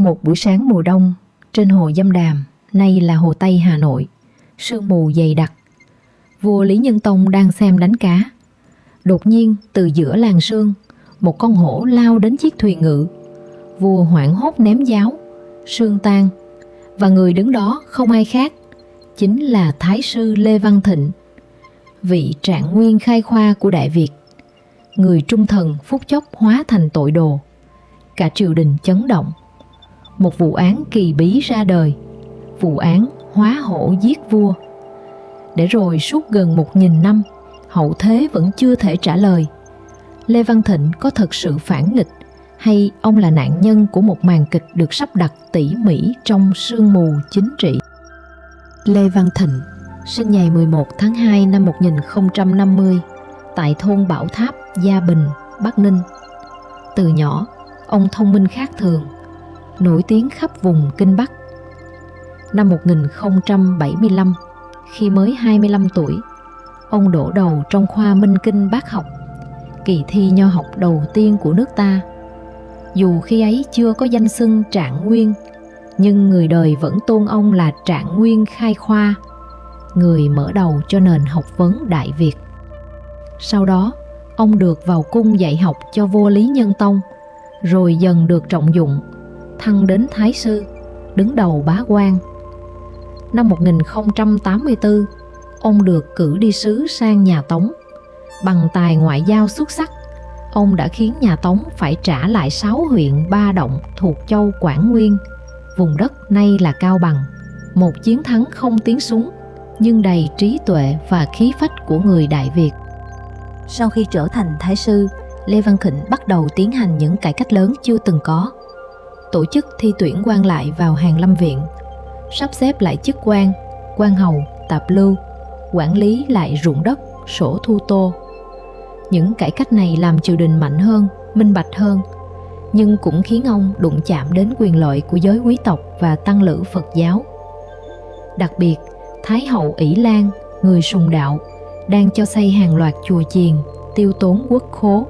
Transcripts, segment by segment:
Một buổi sáng mùa đông, trên hồ Dâm Đàm, nay là hồ Tây Hà Nội, sương mù dày đặc. Vua Lý Nhân Tông đang xem đánh cá. Đột nhiên từ giữa làn sương, một con hổ lao đến chiếc thuyền ngự. Vua hoảng hốt ném giáo, sương tan, và người đứng đó không ai khác, chính là Thái sư Lê Văn Thịnh, vị trạng nguyên khai khoa của Đại Việt. Người trung thần phút chốc hóa thành tội đồ. Cả triều đình chấn động. Một vụ án kỳ bí ra đời, vụ án hóa hổ giết vua. Để rồi suốt gần 1000 năm, hậu thế vẫn chưa thể trả lời Lê Văn Thịnh có thật sự phản nghịch, hay ông là nạn nhân của một màn kịch được sắp đặt tỉ mỉ trong sương mù chính trị. Lê Văn Thịnh sinh ngày 11 tháng 2 năm 1050 tại thôn Bảo Tháp, Gia Bình, Bắc Ninh. Từ nhỏ, ông thông minh khác thường, nổi tiếng khắp vùng Kinh Bắc. Năm 1075, khi mới 25 tuổi, ông đổ đầu trong khoa Minh Kinh Bác học, kỳ thi nho học đầu tiên của nước ta. Dù khi ấy chưa có danh xưng Trạng Nguyên, nhưng người đời vẫn tôn ông là Trạng Nguyên khai khoa, người mở đầu cho nền học vấn Đại Việt. Sau đó, ông được vào cung dạy học cho vua Lý Nhân Tông, rồi dần được trọng dụng, thăng đến Thái sư, đứng đầu bá quan. Năm 1084, ông được cử đi sứ sang nhà Tống. Bằng tài ngoại giao xuất sắc, ông đã khiến nhà Tống phải trả lại 6 huyện 3 động thuộc châu Quảng Nguyên, vùng đất nay là Cao Bằng. Một chiến thắng không tiếng súng, nhưng đầy trí tuệ và khí phách của người Đại Việt. Sau khi trở thành Thái sư, Lê Văn Thịnh bắt đầu tiến hành những cải cách lớn chưa từng có. Tổ chức thi tuyển quan lại vào Hàn Lâm Viện, sắp xếp lại chức quan, quan hầu, tạp lưu, quản lý lại ruộng đất, sổ thu tô. Những cải cách này làm triều đình mạnh hơn, minh bạch hơn, nhưng cũng khiến ông đụng chạm đến quyền lợi của giới quý tộc và tăng lữ Phật giáo. Đặc biệt, Thái hậu Ỷ Lan, người sùng đạo, đang cho xây hàng loạt chùa chiền, tiêu tốn quốc khố.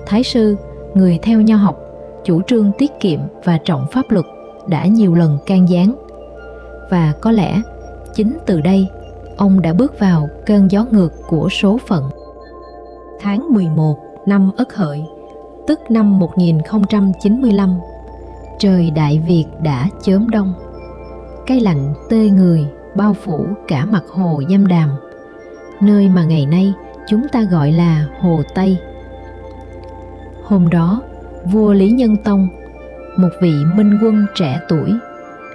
Thái sư, người theo nho học, chủ trương tiết kiệm và trọng pháp luật, đã nhiều lần can gián. Và có lẽ chính từ đây, ông đã bước vào cơn gió ngược của số phận. Tháng 11 năm Ất Hợi, tức năm 1095, trời Đại Việt đã chớm đông. Cái lạnh tê người bao phủ cả mặt hồ Dâm Đàm, nơi mà ngày nay chúng ta gọi là Hồ Tây. Hôm đó, vua Lý Nhân Tông, một vị minh quân trẻ tuổi,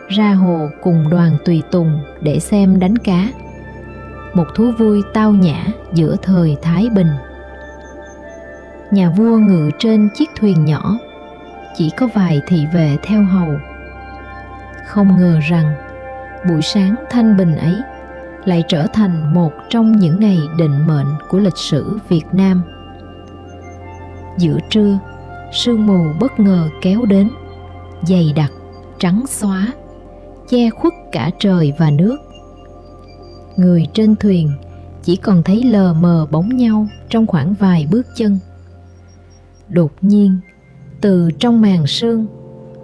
ra hồ cùng đoàn tùy tùng để xem đánh cá. Một thú vui tao nhã giữa thời Thái Bình. Nhà vua ngự trên chiếc thuyền nhỏ, chỉ có vài thị vệ theo hầu. Không ngờ rằng buổi sáng thanh bình ấy lại trở thành một trong những ngày định mệnh của lịch sử Việt Nam. Giữa trưa, sương mù bất ngờ kéo đến, dày đặc, trắng xóa, che khuất cả trời và nước. Người trên thuyền chỉ còn thấy lờ mờ bóng nhau trong khoảng vài bước chân. Đột nhiên, từ trong màn sương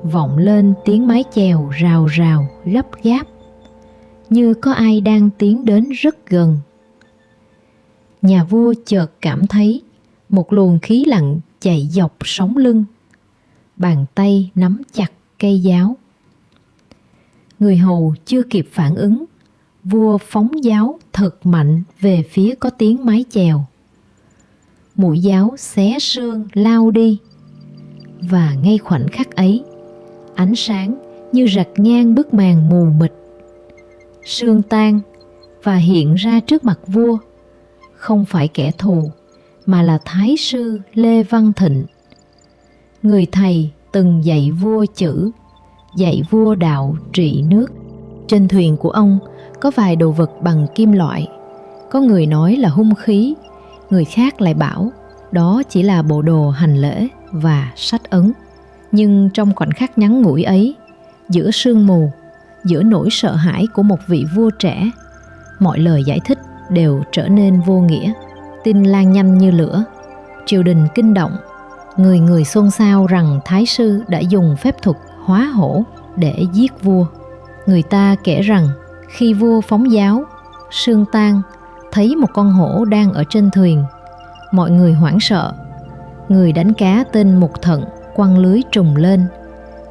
vọng lên tiếng mái chèo rào rào gấp gáp, như có ai đang tiến đến rất gần. Nhà vua chợt cảm thấy một luồng khí lạnh chạy dọc sống lưng. Bàn tay nắm chặt cây giáo. Người hầu chưa kịp phản ứng, vua phóng giáo thật mạnh về phía có tiếng mái chèo. Mũi giáo xé sương lao đi, và ngay khoảnh khắc ấy, ánh sáng như rạch ngang bức màn mù mịt. Sương tan và hiện ra trước mặt vua, không phải kẻ thù, mà là Thái sư Lê Văn Thịnh, người thầy từng dạy vua chữ, dạy vua đạo trị nước. Trên thuyền của ông có vài đồ vật bằng kim loại. Có người nói là hung khí, người khác lại bảo đó chỉ là bộ đồ hành lễ và sách ấn. Nhưng trong khoảnh khắc ngắn ngủi ấy, giữa sương mù, giữa nỗi sợ hãi của một vị vua trẻ, mọi lời giải thích đều trở nên vô nghĩa. Tin lan nhanh như lửa, triều đình kinh động, người người xôn xao rằng Thái sư đã dùng phép thuật hóa hổ để giết vua. Người ta kể rằng khi vua phóng giáo, sương tan, thấy một con hổ đang ở trên thuyền. Mọi người hoảng sợ. Người đánh cá tên Mục Thận quăng lưới trùng lên,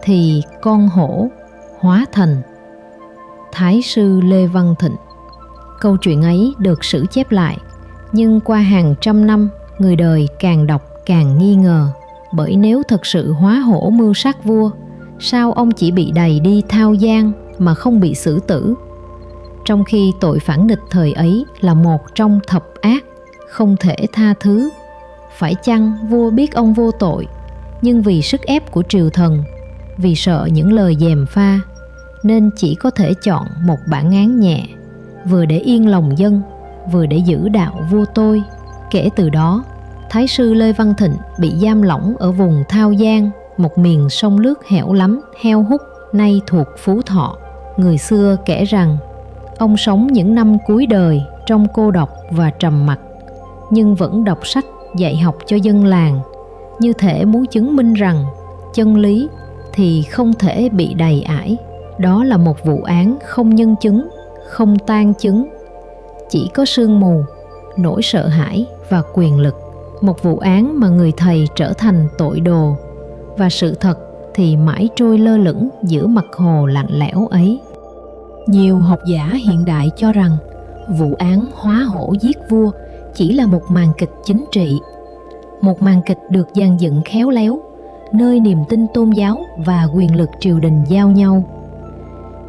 thì con hổ hóa thành Thái sư Lê Văn Thịnh. Câu chuyện ấy được sử chép lại, nhưng qua hàng trăm năm, người đời càng đọc càng nghi ngờ. Bởi nếu thật sự hóa hổ mưu sát vua, sao ông chỉ bị đày đi Thao Giang mà không bị xử tử? Trong khi tội phản nghịch thời ấy là một trong thập ác, không thể tha thứ. Phải chăng vua biết ông vô tội, nhưng vì sức ép của triều thần, vì sợ những lời gièm pha, nên chỉ có thể chọn một bản án nhẹ, vừa để yên lòng dân, vừa để giữ đạo vua tôi. Kể từ đó, Thái sư Lê Văn Thịnh bị giam lỏng ở vùng Thao Giang, một miền sông nước hẻo lánh, heo hút, nay thuộc Phú Thọ. Người xưa kể rằng ông sống những năm cuối đời trong cô độc và trầm mặc, nhưng vẫn đọc sách dạy học cho dân làng, như thể muốn chứng minh rằng chân lý thì không thể bị đày ải. Đó là một vụ án không nhân chứng, không tang chứng, chỉ có sương mù, nỗi sợ hãi và quyền lực. Một vụ án mà người thầy trở thành tội đồ, và sự thật thì mãi trôi lơ lửng giữa mặt hồ lạnh lẽo ấy. Nhiều học giả hiện đại cho rằng vụ án hóa hổ giết vua chỉ là một màn kịch chính trị, một màn kịch được dàn dựng khéo léo, nơi niềm tin tôn giáo và quyền lực triều đình giao nhau.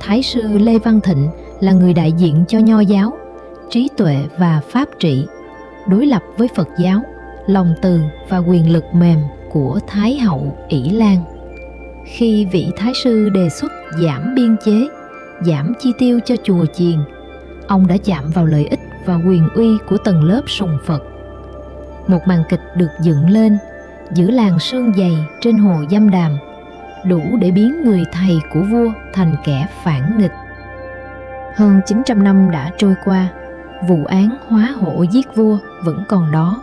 Thái sư Lê Văn Thịnh là người đại diện cho Nho giáo, trí tuệ và pháp trị, đối lập với Phật giáo, lòng từ và quyền lực mềm của Thái hậu Ỷ Lan. Khi vị Thái sư đề xuất giảm biên chế, giảm chi tiêu cho chùa chiền, ông đã chạm vào lợi ích và quyền uy của tầng lớp sùng Phật. Một màn kịch được dựng lên giữa làn sương dày trên hồ Dâm Đàm, đủ để biến người thầy của vua thành kẻ phản nghịch. Hơn 900 năm đã trôi qua, vụ án hóa hổ giết vua vẫn còn đó,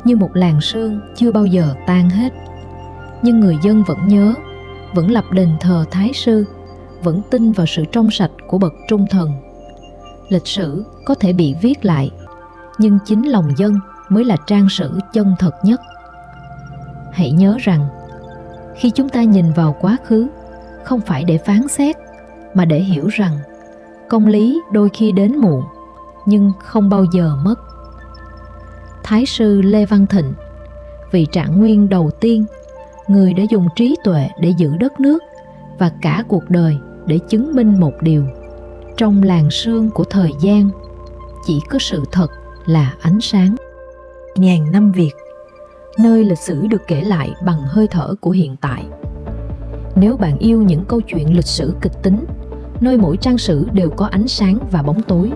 như một làn sương chưa bao giờ tan hết. Nhưng người dân vẫn nhớ, vẫn lập đền thờ Thái sư, vẫn tin vào sự trong sạch của bậc trung thần. Lịch sử có thể bị viết lại, nhưng chính lòng dân mới là trang sử chân thật nhất. Hãy nhớ rằng, khi chúng ta nhìn vào quá khứ, không phải để phán xét, mà để hiểu rằng công lý đôi khi đến muộn, nhưng không bao giờ mất. Thái sư Lê Văn Thịnh, vị trạng nguyên đầu tiên, người đã dùng trí tuệ để giữ đất nước và cả cuộc đời để chứng minh một điều: trong làn sương của thời gian, chỉ có sự thật là ánh sáng. Ngàn năm Việt, nơi lịch sử được kể lại bằng hơi thở của hiện tại. Nếu bạn yêu những câu chuyện lịch sử kịch tính, nơi mỗi trang sử đều có ánh sáng và bóng tối,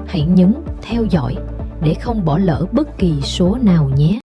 hãy nhấn theo dõi để không bỏ lỡ bất kỳ số nào nhé.